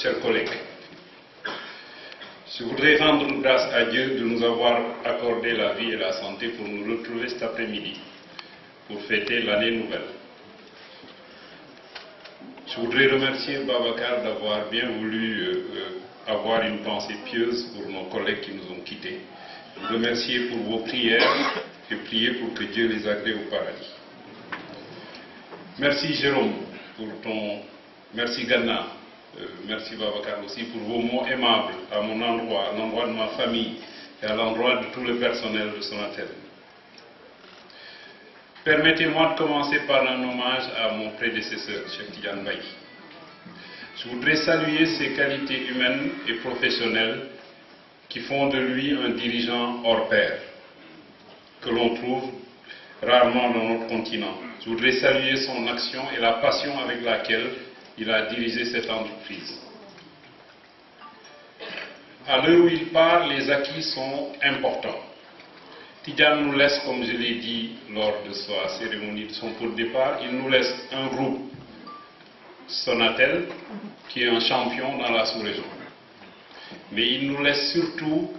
chers collègues, je voudrais rendre grâce à Dieu de nous avoir accordé la vie et la santé pour nous retrouver cet après-midi, pour fêter l'année nouvelle. Je voudrais remercier Babacar d'avoir bien voulu avoir une pensée pieuse pour nos collègues qui nous ont quittés. Vous remercier pour vos prières et prier pour que Dieu les agrée au paradis. Merci Jérôme pour ton... Merci Ghana, merci Babacar aussi pour vos mots aimables à mon endroit, à l'endroit de ma famille et à l'endroit de tout le personnel de Sonatel. Permettez-moi de commencer par un hommage à mon prédécesseur, Cheikh Tidiane Mbaye. Je voudrais saluer ses qualités humaines et professionnelles qui font de lui un dirigeant hors pair, que l'on trouve rarement dans notre continent. Je voudrais saluer son action et la passion avec laquelle il a dirigé cette entreprise. À l'heure où il part, les acquis sont importants. Tidiane nous laisse, comme je l'ai dit lors de sa cérémonie de son pot de départ, il nous laisse un groupe Sonatel qui est un champion dans la sous-région. Mais il nous laisse surtout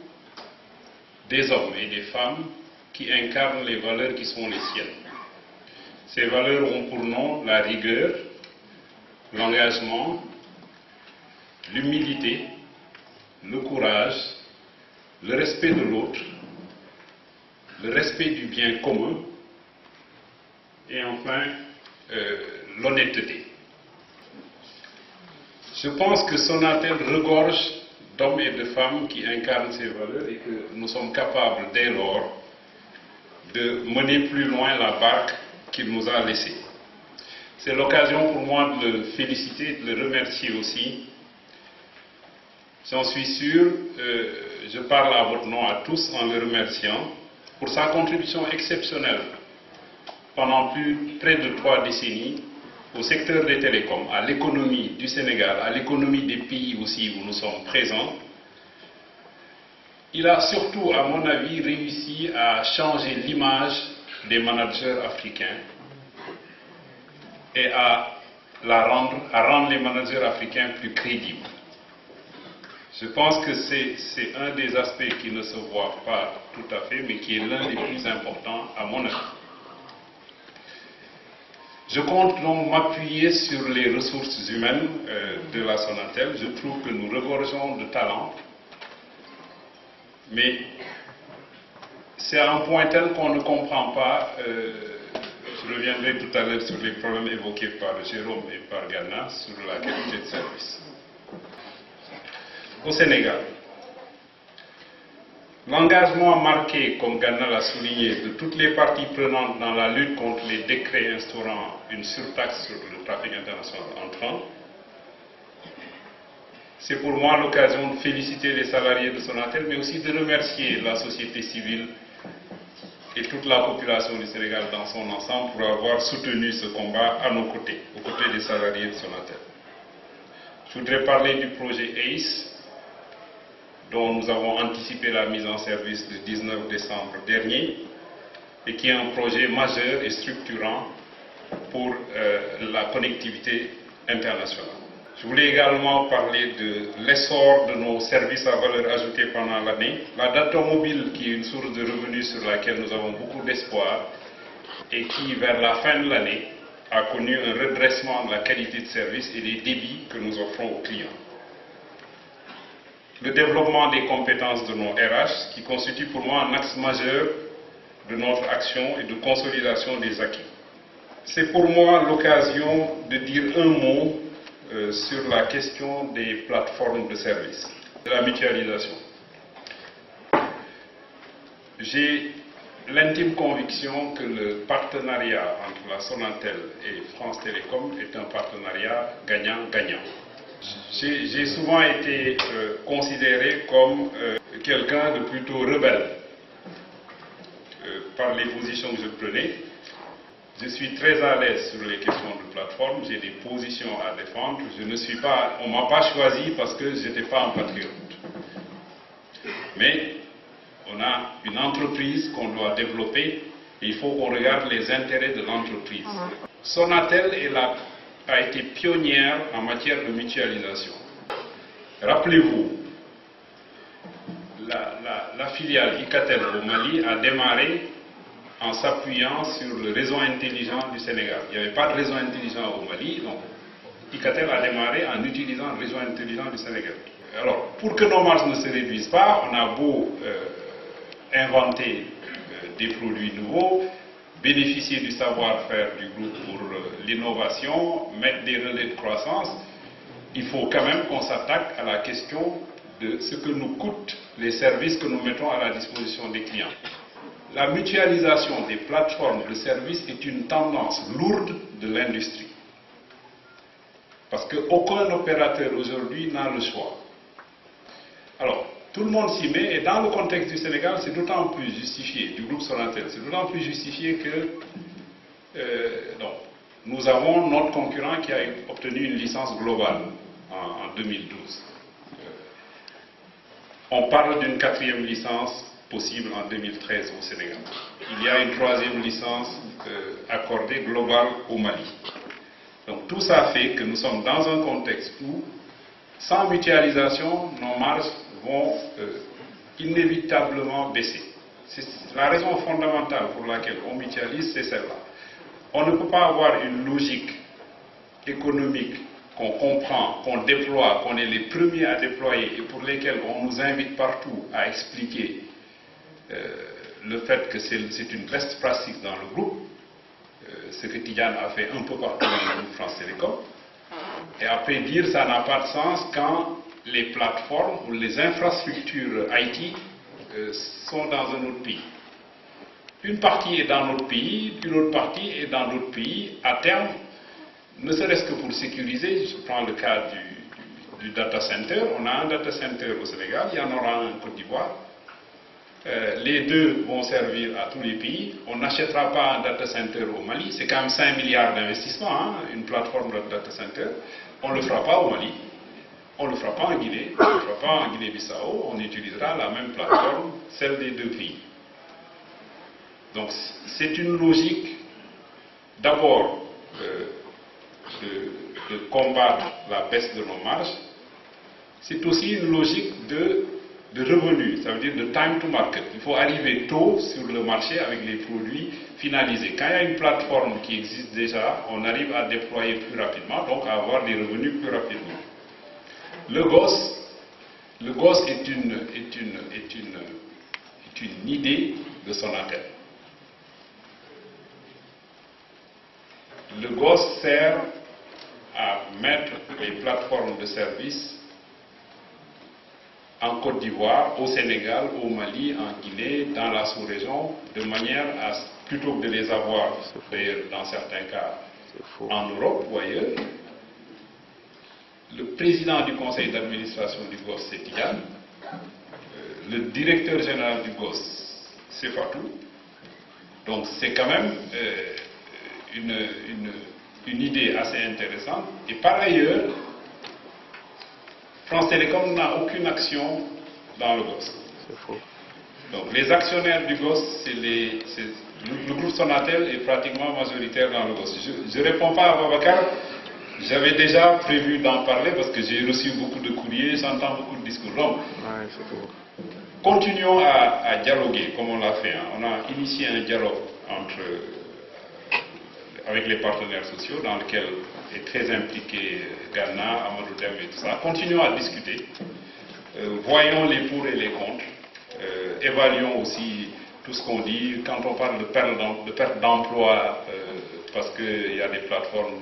des hommes et des femmes qui incarnent les valeurs qui sont les siennes. Ces valeurs ont pour nom la rigueur, l'engagement, l'humilité, le courage, le respect de l'autre, le respect du bien commun et enfin l'honnêteté. Je pense que Sonatel regorge d'hommes et de femmes qui incarnent ces valeurs et que nous sommes capables dès lors de mener plus loin la barque qu'il nous a laissée. C'est l'occasion pour moi de le féliciter, de le remercier aussi. J'en suis sûr, je parle à votre nom à tous en le remerciant pour sa contribution exceptionnelle pendant près de 3 décennies au secteur des télécoms, à l'économie du Sénégal, à l'économie des pays aussi où nous sommes présents. Il a surtout, à mon avis, réussi à changer l'image des managers africains et à rendre les managers africains plus crédibles. Je pense que c'est un des aspects qui ne se voit pas tout à fait, mais qui est l'un des plus importants à mon avis. Je compte donc m'appuyer sur les ressources humaines de la Sonatel. Je trouve que nous regorgeons de talent, mais c'est à un point tel qu'on ne comprend pas. Je reviendrai tout à l'heure sur les problèmes évoqués par Jérôme et par Ghana sur la qualité de service. Au Sénégal, l'engagement marqué, comme Ghana l'a souligné, de toutes les parties prenantes dans la lutte contre les décrets instaurant une surtaxe sur le trafic international entrant, c'est pour moi l'occasion de féliciter les salariés de Sonatel, mais aussi de remercier la société civile et toute la population du Sénégal dans son ensemble pour avoir soutenu ce combat à nos côtés, aux côtés des salariés de Sonatel. Je voudrais parler du projet ACE, dont nous avons anticipé la mise en service le 19 décembre dernier, et qui est un projet majeur et structurant pour la connectivité internationale. Je voulais également parler de l'essor de nos services à valeur ajoutée pendant l'année, la data mobile qui est une source de revenus sur laquelle nous avons beaucoup d'espoir et qui, vers la fin de l'année, a connu un redressement de la qualité de service et des débits que nous offrons aux clients. Le développement des compétences de nos RH, qui constitue pour moi un axe majeur de notre action et de consolidation des acquis. C'est pour moi l'occasion de dire un mot sur la question des plateformes de services, de la mutualisation. J'ai l'intime conviction que le partenariat entre la Sonatel et France Télécom est un partenariat gagnant-gagnant. J'ai souvent été considéré comme quelqu'un de plutôt rebelle par les positions que je prenais. Je suis très à l'aise sur les questions de plateforme, j'ai des positions à défendre. On ne m'a pas choisi parce que je n'étais pas un patriote. Mais on a une entreprise qu'on doit développer et il faut qu'on regarde les intérêts de l'entreprise. Sonatel a été pionnière en matière de mutualisation. Rappelez-vous, la filiale Icatel au Mali a démarré en s'appuyant sur le réseau intelligent du Sénégal. Il n'y avait pas de réseau intelligent au Mali, donc Icatel a démarré en utilisant le réseau intelligent du Sénégal. Alors, pour que nos marges ne se réduisent pas, on a beau inventer des produits nouveaux, bénéficier du savoir-faire du groupe pour l'innovation, mettre des relais de croissance, il faut quand même qu'on s'attaque à la question de ce que nous coûtent les services que nous mettons à la disposition des clients. La mutualisation des plateformes de services est une tendance lourde de l'industrie. Parce qu'aucun opérateur aujourd'hui n'a le choix. Alors, tout le monde s'y met, et dans le contexte du Sénégal, c'est d'autant plus justifié, du groupe Sonatel, c'est d'autant plus justifié que nous avons notre concurrent qui a obtenu une licence globale en 2012. On parle d'une 4e licence possible en 2013 au Sénégal. Il y a une 3e licence accordée globale au Mali. Donc tout ça fait que nous sommes dans un contexte où, sans mutualisation, nos marges vont inévitablement baisser. C'est la raison fondamentale pour laquelle on mutualise, c'est celle-là. On ne peut pas avoir une logique économique qu'on comprend, qu'on déploie, qu'on est les premiers à déployer et pour lesquels on nous invite partout à expliquer le fait que c'est une best practice dans le groupe, ce que Tidjane a fait un peu partout dans le groupe France Télécom, et après dire ça n'a pas de sens quand les plateformes ou les infrastructures IT sont dans un autre pays. Une partie est dans notre pays, puis l'autre partie est dans d'autres pays. À terme, ne serait-ce que pour sécuriser, je prends le cas du data center, on a un data center au Sénégal, il y en aura un en Côte d'Ivoire. Les deux vont servir à tous les pays. On n'achètera pas un data center au Mali, c'est quand même 5 milliards d'investissements, hein, une plateforme de data center. On ne le fera pas au Mali, on ne le fera pas en Guinée, on ne le fera pas en Guinée-Bissau, on utilisera la même plateforme, celle des deux pays. Donc c'est une logique d'abord de combattre la baisse de nos marges, c'est aussi une logique de revenus, ça veut dire de time to market. Il faut arriver tôt sur le marché avec les produits finalisés. Quand il y a une plateforme qui existe déjà, on arrive à déployer plus rapidement, donc à avoir des revenus plus rapidement. Le GOS est une idée de Sonatel. Le GOS sert à mettre les plateformes de services en Côte d'Ivoire, au Sénégal, au Mali, en Guinée, dans la sous-région, de manière à, plutôt que de les avoir, d'ailleurs dans certains cas, en Europe ou ailleurs, le président du conseil d'administration du GOS, c'est Tidjane, le directeur général du GOS, c'est Fatou. Donc c'est quand même une idée assez intéressante. Et par ailleurs, France Télécom n'a aucune action dans le GOS. C'est faux. Donc les actionnaires du GOS, le groupe Sonatel est pratiquement majoritaire dans le GOS. Je ne réponds pas à Babacar, j'avais déjà prévu d'en parler parce que j'ai reçu beaucoup de courriers, j'entends beaucoup de discours. Donc, continuons à dialoguer comme on l'a fait. Hein. On a initié un dialogue avec les partenaires sociaux dans lequel est très impliqué Ghana, Amadou Dem et tout ça. Continuons à discuter. Voyons les pour et les contre. Évaluons aussi tout ce qu'on dit. Quand on parle de perte d'emploi, parce qu'il y a des plateformes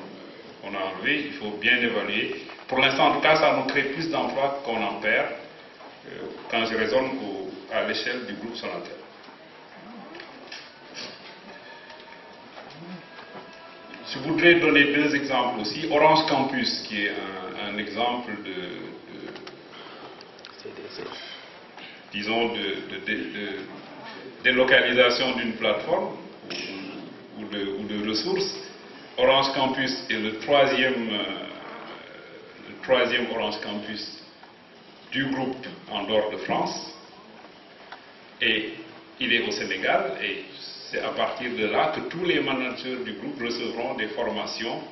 qu'on a enlevées, il faut bien évaluer. Pour l'instant, en tout cas, ça nous crée plus d'emplois qu'on en perd quand je raisonne à l'échelle du groupe Sonatel. Je voudrais donner deux exemples aussi. Orange Campus, qui est un exemple disons, de délocalisation d'une plateforme ou de ressources. Orange Campus est le troisième Orange Campus du groupe en dehors de France. Et il est au Sénégal et c'est à partir de là que tous les managers du groupe recevront des formations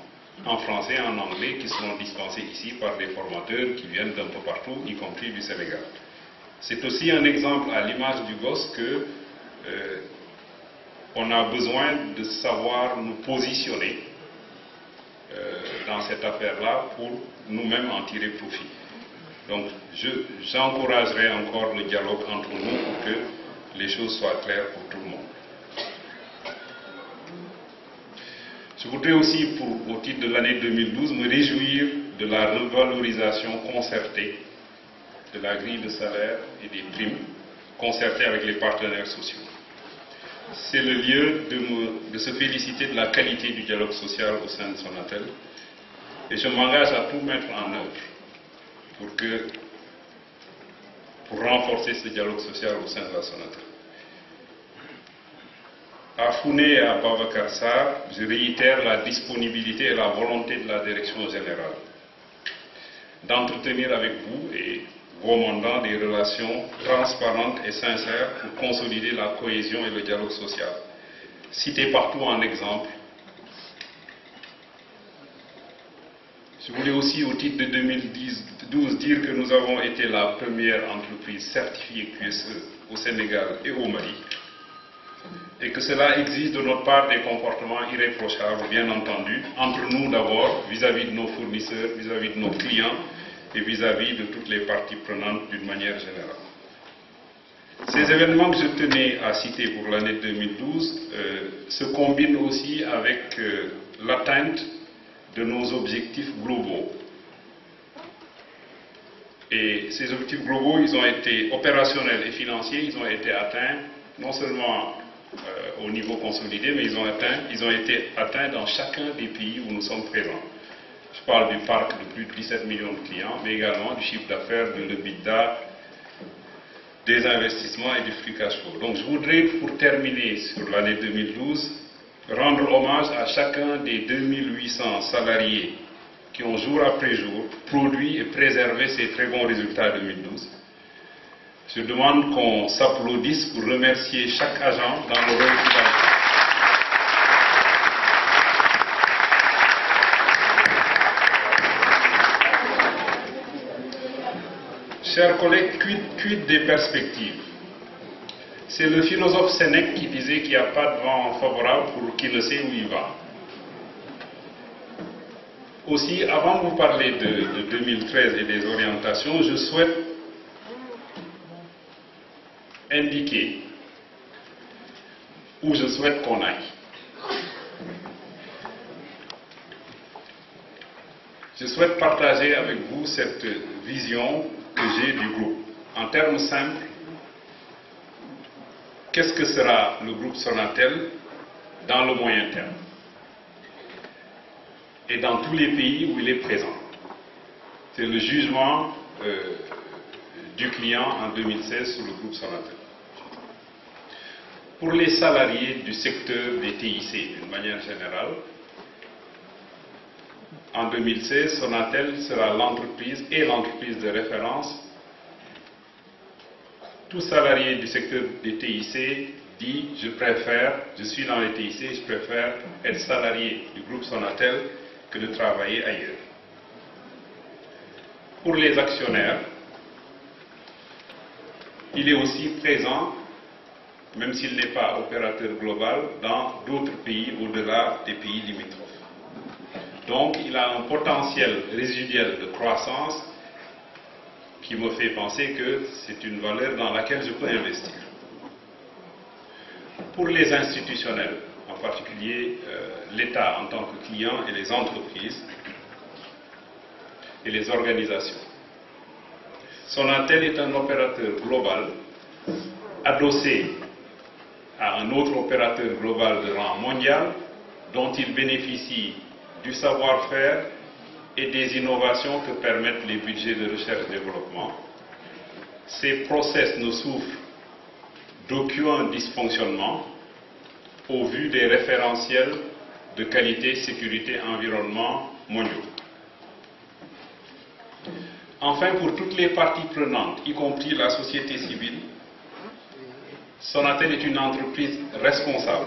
en français et en anglais qui seront dispensés ici par des formateurs qui viennent d'un peu partout, y compris du Sénégal. C'est aussi un exemple à l'image du gosse que on a besoin de savoir nous positionner dans cette affaire-là pour nous-mêmes en tirer profit. Donc j'encouragerai encore le dialogue entre nous pour que les choses soient claires pour tout le monde. Je voudrais aussi, au titre de l'année 2012, me réjouir de la revalorisation concertée de la grille de salaire et des primes, concertée avec les partenaires sociaux. C'est le lieu de se féliciter de la qualité du dialogue social au sein de Sonatel. Et je m'engage à tout mettre en œuvre pour renforcer ce dialogue social au sein de la Sonatel. À Founé et à Babacar Sarr, je réitère la disponibilité et la volonté de la direction générale d'entretenir avec vous et vos mandants des relations transparentes et sincères pour consolider la cohésion et le dialogue social. Cité partout en exemple. Je voulais aussi, au titre de 2012, dire que nous avons été la première entreprise certifiée QSE au Sénégal et au Mali, et que cela exige de notre part des comportements irréprochables, bien entendu, entre nous d'abord, vis-à-vis de nos fournisseurs, vis-à-vis de nos clients et vis-à-vis de toutes les parties prenantes d'une manière générale. Ces événements que je tenais à citer pour l'année 2012 se combinent aussi avec l'atteinte de nos objectifs globaux. Et ces objectifs globaux, ils ont été opérationnels et financiers, ils ont été atteints non seulement au niveau consolidé, mais ils ont été atteints dans chacun des pays où nous sommes présents. Je parle du parc de plus de 17 millions de clients, mais également du chiffre d'affaires, de l'EBITDA, des investissements et du free cash flow. Donc je voudrais, pour terminer sur l'année 2012, rendre hommage à chacun des 2800 salariés qui ont jour après jour produit et préservé ces très bons résultats 2012. Je demande qu'on s'applaudisse pour remercier chaque agent dans le rôle qu'il a. Chers collègues, quid des perspectives? C'est le philosophe Sénèque qui disait qu'il n'y a pas de vent favorable pour qui ne sait où il va. Aussi, avant de vous parler de 2013 et des orientations, je souhaite indiquer où je souhaite qu'on aille. Je souhaite partager avec vous cette vision que j'ai du groupe. En termes simples, qu'est-ce que sera le groupe Sonatel dans le moyen terme et dans tous les pays où il est présent? C'est le jugement du client en 2016 sur le groupe Sonatel. Pour les salariés du secteur des TIC, d'une manière générale, en 2016, Sonatel sera l'entreprise de référence. Tout salarié du secteur des TIC dit « je suis dans les TIC, je préfère être salarié du groupe Sonatel que de travailler ailleurs ». Pour les actionnaires, il est aussi présent, même s'il n'est pas opérateur global, dans d'autres pays au-delà des pays limitrophes. Donc, il a un potentiel résiduel de croissance qui me fait penser que c'est une valeur dans laquelle je peux investir. Pour les institutionnels, en particulier l'État en tant que client et les entreprises et les organisations, Sonatel est un opérateur global adossé à un autre opérateur global de rang mondial dont il bénéficie du savoir-faire et des innovations que permettent les budgets de recherche et développement. Ces process ne souffrent d'aucun dysfonctionnement au vu des référentiels de qualité, sécurité, environnement mondiaux. Enfin, pour toutes les parties prenantes, y compris la société civile, Sonatel est une entreprise responsable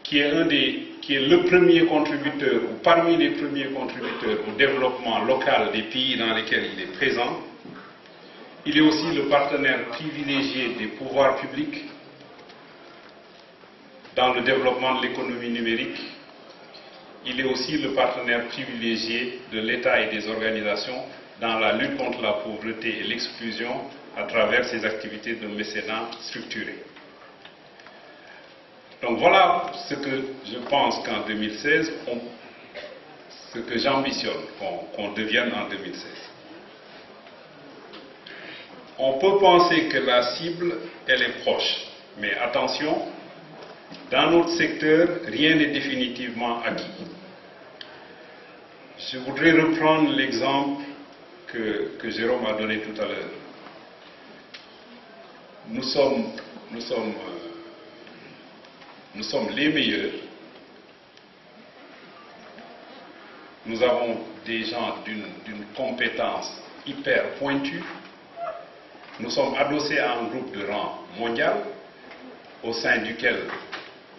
qui est le premier contributeur, ou parmi les premiers contributeurs au développement local des pays dans lesquels il est présent. Il est aussi le partenaire privilégié des pouvoirs publics dans le développement de l'économie numérique. Il est aussi le partenaire privilégié de l'État et des organisations dans la lutte contre la pauvreté et l'exclusion à travers ses activités de mécénat structurées. Donc voilà ce que je pense qu'en 2016, ce que j'ambitionne qu'on devienne en 2016. On peut penser que la cible, elle est proche, mais attention, dans notre secteur, rien n'est définitivement acquis. Je voudrais reprendre l'exemple que Jérôme a donné tout à l'heure. Nous sommes les meilleurs. Nous avons des gens d'une compétence hyper pointue. Nous sommes adossés à un groupe de rang mondial au sein duquel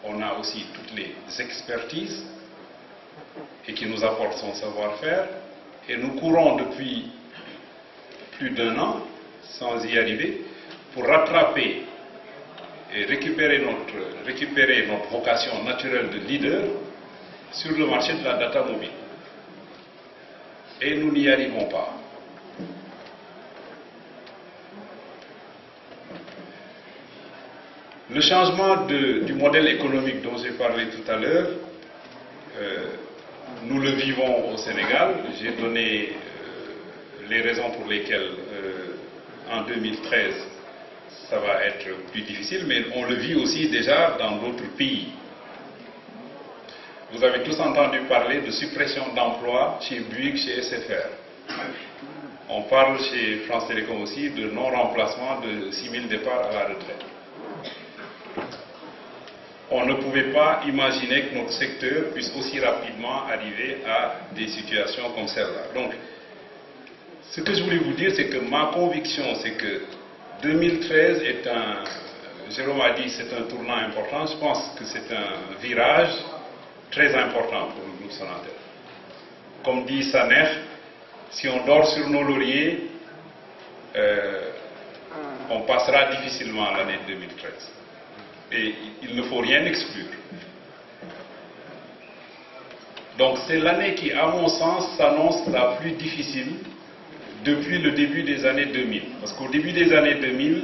on a aussi toutes les expertises et qui nous apporte son savoir-faire. Et nous courons depuis plus d'1 an sans y arriver pour rattraper et récupérer notre vocation naturelle de leader sur le marché de la data mobile. Et nous n'y arrivons pas. Le changement du modèle économique dont j'ai parlé tout à l'heure, nous le vivons au Sénégal. J'ai donné les raisons pour lesquelles en 2013 ça va être plus difficile, mais on le vit aussi déjà dans d'autres pays. Vous avez tous entendu parler de suppression d'emplois chez Bouygues, chez SFR. On parle chez France Télécom aussi de non-remplacement de 6 000 départs à la retraite. On ne pouvait pas imaginer que notre secteur puisse aussi rapidement arriver à des situations comme celle-là. Donc, ce que je voulais vous dire, c'est que ma conviction, c'est que 2013 est Jérôme a dit, c'est un tournant important. Je pense que c'est un virage très important pour le groupe Sonatel. Comme dit Saner, si on dort sur nos lauriers, on passera difficilement l'année 2013. Et il ne faut rien exclure. Donc c'est l'année qui, à mon sens, s'annonce la plus difficile depuis le début des années 2000. Parce qu'au début des années 2000,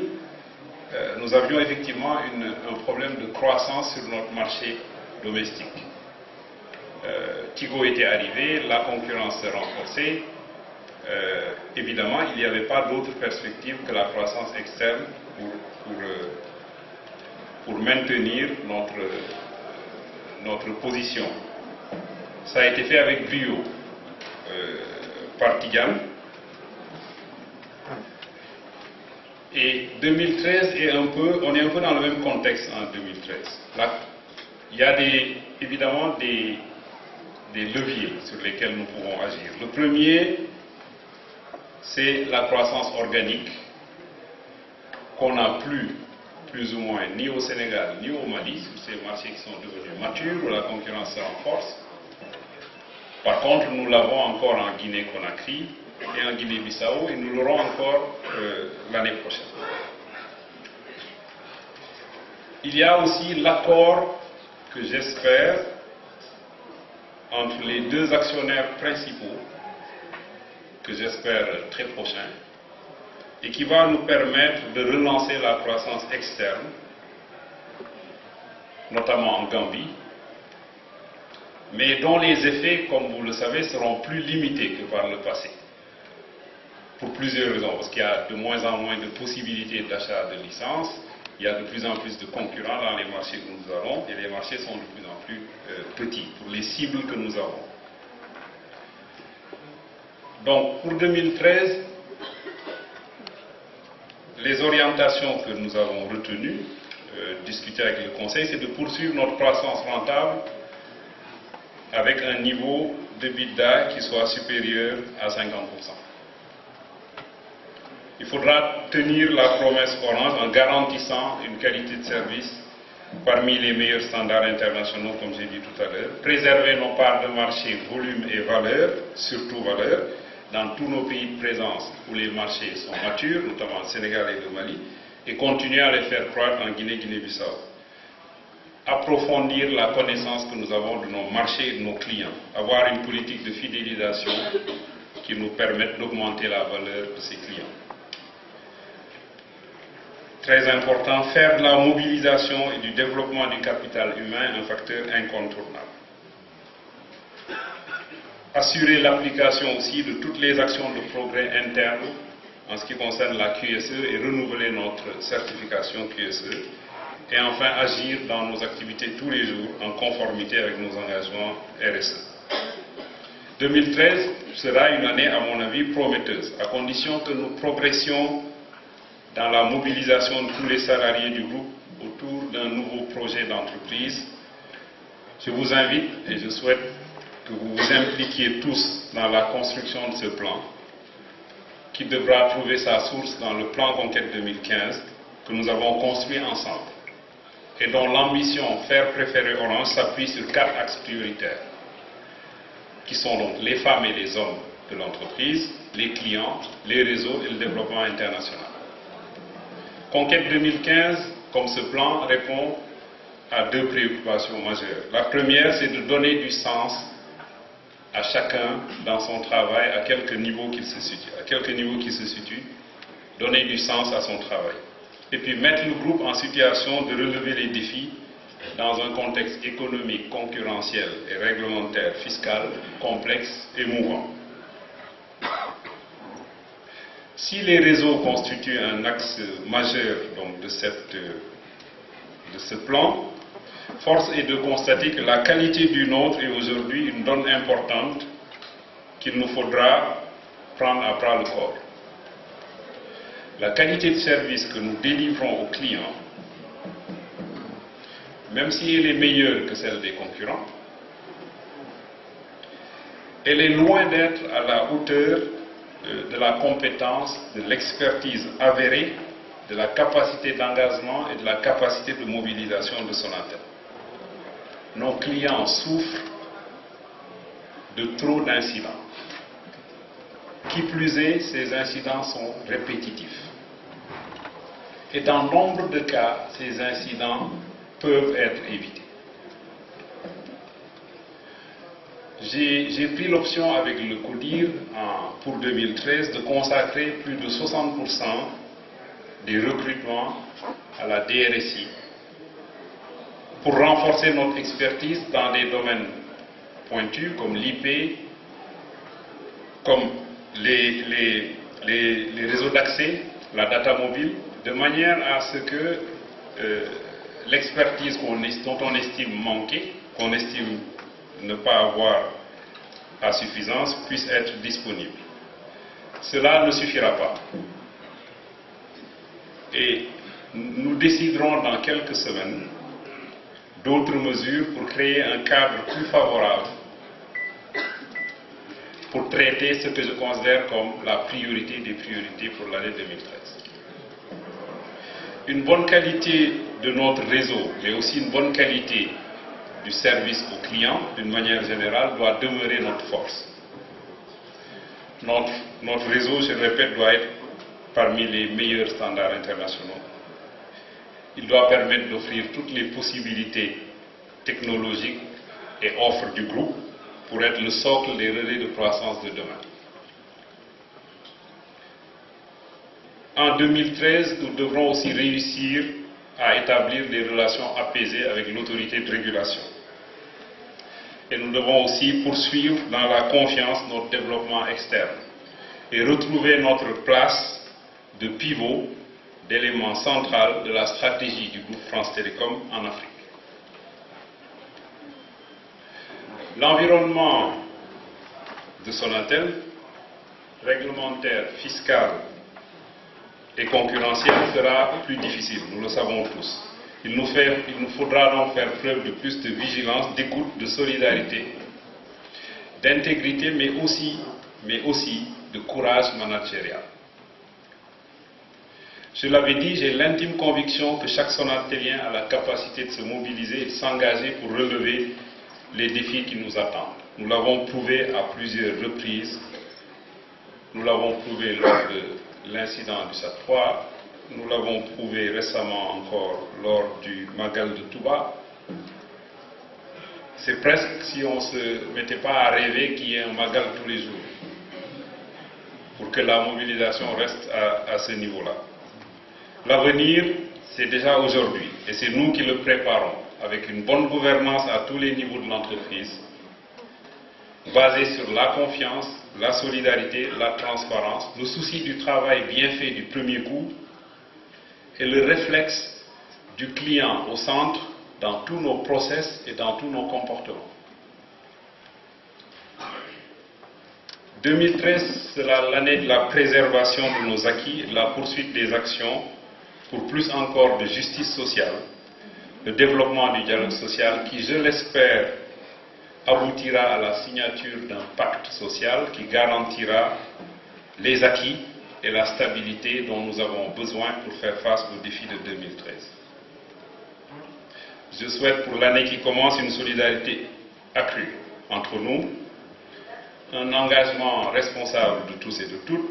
nous avions effectivement un problème de croissance sur notre marché domestique. Tigo était arrivé, la concurrence s'est renforcée. Évidemment, il n'y avait pas d'autre perspective que la croissance externe pour maintenir notre position. Ça a été fait avec brio par Tigane. Et 2013 on est un peu dans le même contexte en 2013. Là, il y a évidemment des leviers sur lesquels nous pouvons agir. Le premier, c'est la croissance organique qu'on n'a plus ou moins, ni au Sénégal, ni au Mali, sur ces marchés qui sont devenus matures, où la concurrence se renforce. Par contre, nous l'avons encore en Guinée-Conakry et en Guinée-Bissau, et nous l'aurons encore l'année prochaine. Il y a aussi l'accord que j'espère entre les deux actionnaires principaux, que j'espère très prochains, et qui va nous permettre de relancer la croissance externe, notamment en Gambie, mais dont les effets, comme vous le savez, seront plus limités que par le passé. Pour plusieurs raisons, parce qu'il y a de moins en moins de possibilités d'achat de licences, il y a de plus en plus de concurrents dans les marchés que nous avons, et les marchés sont de plus en plus petits pour les cibles que nous avons. Donc pour 2013, les orientations que nous avons retenues, discutées avec le Conseil, c'est de poursuivre notre croissance rentable avec un niveau de EBITDA qui soit supérieur à 50%. Il faudra tenir la promesse Orange en garantissant une qualité de service parmi les meilleurs standards internationaux, comme j'ai dit tout à l'heure, préserver nos parts de marché, volume et valeur, surtout valeur, dans tous nos pays de présence où les marchés sont matures, notamment le Sénégal et le Mali, et continuer à les faire croître en Guinée, Guinée-Bissau. Approfondir la connaissance que nous avons de nos marchés et de nos clients, avoir une politique de fidélisation qui nous permette d'augmenter la valeur de ces clients. Très important, faire de la mobilisation et du développement du capital humain un facteur incontournable. Assurer l'application aussi de toutes les actions de progrès internes en ce qui concerne la QSE et renouveler notre certification QSE. Et enfin, agir dans nos activités tous les jours en conformité avec nos engagements RSE. 2013 sera une année, à mon avis, prometteuse, à condition que nous progressions dans la mobilisation de tous les salariés du groupe autour d'un nouveau projet d'entreprise. Je vous invite et je souhaite que vous vous impliquiez tous dans la construction de ce plan, qui devra trouver sa source dans le plan Conquête 2015 que nous avons construit ensemble et dont l'ambition faire préférer Orange s'appuie sur 4 axes prioritaires, qui sont donc les femmes et les hommes de l'entreprise, les clients, les réseaux et le développement international. Conquête 2015, comme ce plan, répond à 2 préoccupations majeures. La première, c'est de donner du sens à chacun dans son travail, à quelque niveau qu'il se situe, donner du sens à son travail. Et puis mettre le groupe en situation de relever les défis dans un contexte économique, concurrentiel et réglementaire, fiscal, complexe et mouvant. Si les réseaux constituent un axe majeur donc, de ce plan, force est de constater que la qualité du nôtre est aujourd'hui une donne importante qu'il nous faudra prendre à bras le corps. La qualité de service que nous délivrons aux clients, même si elle est meilleure que celle des concurrents, elle est loin d'être à la hauteur de la compétence, de l'expertise avérée, de la capacité d'engagement et de la capacité de mobilisation de Sonatel. Nos clients souffrent de trop d'incidents. Qui plus est, ces incidents sont répétitifs. Et dans nombre de cas, ces incidents peuvent être évités. J'ai pris l'option avec le CODIR pour 2013 de consacrer plus de 60% des recrutements à la DRSI pour renforcer notre expertise dans des domaines pointus comme l'IP, comme les réseaux d'accès, la data mobile, de manière à ce que l'expertise dont on estime manquer, qu'on estime ne pas avoir à suffisance, puisse être disponible. Cela ne suffira pas. Et nous déciderons dans quelques semaines d'autres mesures pour créer un cadre plus favorable pour traiter ce que je considère comme la priorité des priorités pour l'année 2013. Une bonne qualité de notre réseau, mais aussi une bonne qualité du service aux clients, d'une manière générale, doit demeurer notre force. Notre réseau, je le répète, doit être parmi les meilleurs standards internationaux. Il doit permettre d'offrir toutes les possibilités technologiques et offres du groupe pour être le socle des relais de croissance de demain. En 2013, nous devrons aussi réussir à établir des relations apaisées avec l'autorité de régulation. Et nous devons aussi poursuivre dans la confiance notre développement externe et retrouver notre place de pivot, d'élément central de la stratégie du groupe France Télécom en Afrique. L'environnement de Sonatel, réglementaire, fiscal et concurrentiel, sera plus difficile, nous le savons tous. Il nous faudra donc faire preuve de plus de vigilance, d'écoute, de solidarité, d'intégrité, mais aussi de courage managérial. Je l'avais dit, j'ai l'intime conviction que chaque Sonatélien a la capacité de se mobiliser et de s'engager pour relever les défis qui nous attendent. Nous l'avons prouvé à plusieurs reprises. Nous l'avons prouvé lors de l'incident du SAT 3. Nous l'avons prouvé récemment encore lors du Magal de Touba. C'est presque si on ne se mettait pas à rêver qu'il y ait un Magal tous les jours pour que la mobilisation reste à ce niveau-là. L'avenir, c'est déjà aujourd'hui et c'est nous qui le préparons avec une bonne gouvernance à tous les niveaux de l'entreprise, basée sur la confiance, la solidarité, la transparence, le souci du travail bien fait du premier coup et le réflexe du client au centre dans tous nos process et dans tous nos comportements. 2013 sera l'année de la préservation de nos acquis et de la poursuite des actions pour plus encore de justice sociale, le développement du dialogue social qui, je l'espère, aboutira à la signature d'un pacte social qui garantira les acquis et la stabilité dont nous avons besoin pour faire face aux défis de 2013. Je souhaite pour l'année qui commence une solidarité accrue entre nous, un engagement responsable de tous et de toutes,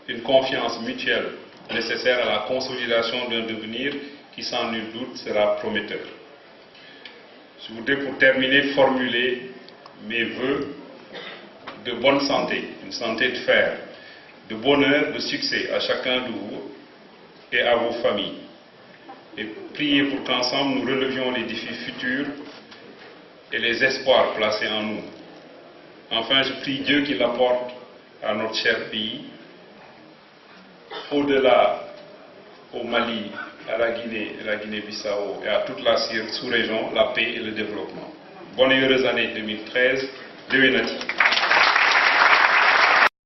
une confiance mutuelle nécessaire à la consolidation d'un devenir qui sans nul doute sera prometteur. Je voudrais pour terminer formuler mes vœux de bonne santé, une santé de fer, de bonheur, de succès à chacun de vous et à vos familles. Et prier pour qu'ensemble nous relevions les défis futurs et les espoirs placés en nous. Enfin, je prie Dieu qu'il apporte à notre cher pays, au-delà, au Mali, à la Guinée, la Guinée-Bissau et à toute la sous-région, la paix et le développement. Bonne et heureuse année 2013, Dewenati.